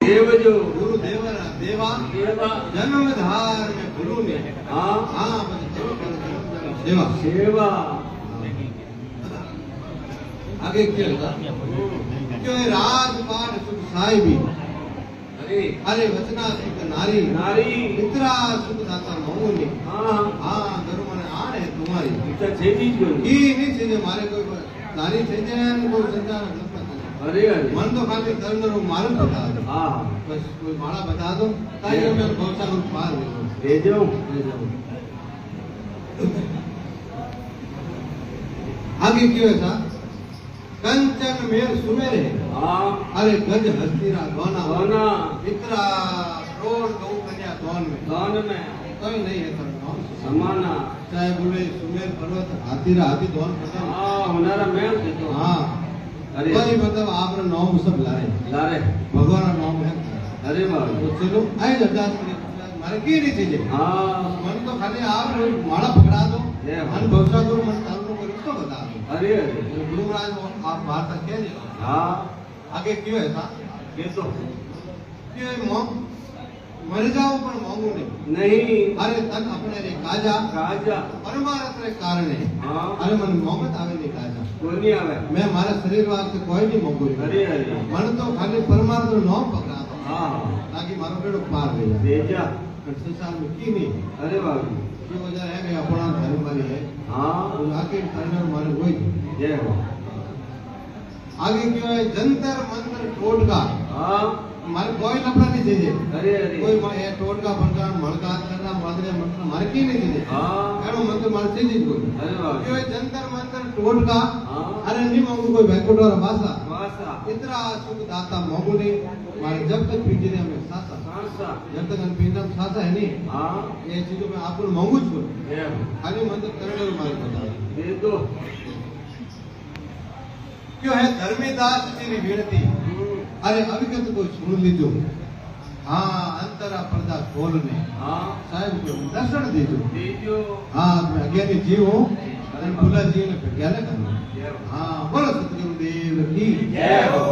देव जो गुरु देवा देवा देवा जन्म धार में गुरु ने हाँ हाँ सेवा सेवा आगे क्या होगा क्यों है राजपाट सुख साहिबी अरे अरे वचना सुख नारी नारी मित्रा सुख दाता मौनी हाँ हाँ गुरु मने आड़ है तुम्हारी इतना छेदी जो ई नहीं चाहिए मारे कोई नारी चाहिए कोई संतान न पता अरे अरे मन तो खाली धर्म रो मार्ग बता दो हाँ बस कोई माला बता दो ताकि मैं बहुत सारा पार दे दो ले जाऊं आगे क्यों ऐसा कंचन मेर सुमेरे हाँ अरे गज हस्तीरा दोना दोना इतरा रोड गौ कन्या दोन में दान में कोई नहीं है तर कौन समाना चाहे बोले सुमेर पर्वत हाथीरा हाथी दोन पसंद हाँ होनारा मैं थे तो हाँ अरे कोई मतलब आप नाम सब लारे लारे भगवान नाम है अरे वाह तो चलो आए अरदास करिए मारे की नहीं चाहिए हाँ मन तो खाली आप माला पकड़ा दो जय हो। मन भरोसा करो मन तारू करो तो बता दो अरे अरे गुरु महाराज आप बाहर तक कह दिया हाँ आगे क्यों ऐसा ये तो क्यों है मर जाओ पर मांगो नहीं नहीं अरे तन अपने रे काजा राजा परमार्थ रे कारण है हाँ अरे मन मोहब्बत आवे नहीं काजा कोई नहीं आवे मैं मारे शरीर वास्ते कोई नहीं मांगो अरे अरे मन तो खाली परमार्थ रो नाम पकड़ा दो हाँ ताकि मारो बेड़ो पार हो जाए दे जा संसार में की नहीं अरे बाबू की वजह है कि अपना धर्म वाली है हाँ और आगे करने मारे वही जय हो आगे क्यों है जंतर मंत्र टोटका हाँ मारे कोई लफड़ा नहीं चाहिए अरे अरे कोई ये टोटका बनका मड़का करना मादरे मंत्र मारे की नहीं चाहिए हाँ एनो मंत्र मारे चाहिए कोई अरे बाबू क्यों है जंतर मंत्र टोटका हाँ अरे नहीं मांगू कोई बैकुट और भाषा वासा इतना सुख दाता मांगू नहीं मारे जब तक पिंजरे में सासा सांसा जब तक पिंजरे में सासा है नहीं हाँ ये चीजों में आपको मांगू छो जय हो खाली मंत्र करने और मारे बता दे दो क्यों है धर्मीदास तेरी विनती अरे अविगत को सुन लीजो हाँ अंतरा पर्दा खोलने हाँ साहब को दर्शन दीजो दीजो हाँ मैं अज्ञानी जीव हूँ अरे भूला जीव ने ज्ञान करना जय हो हाँ बोलो सतगुरुदेव की जय हो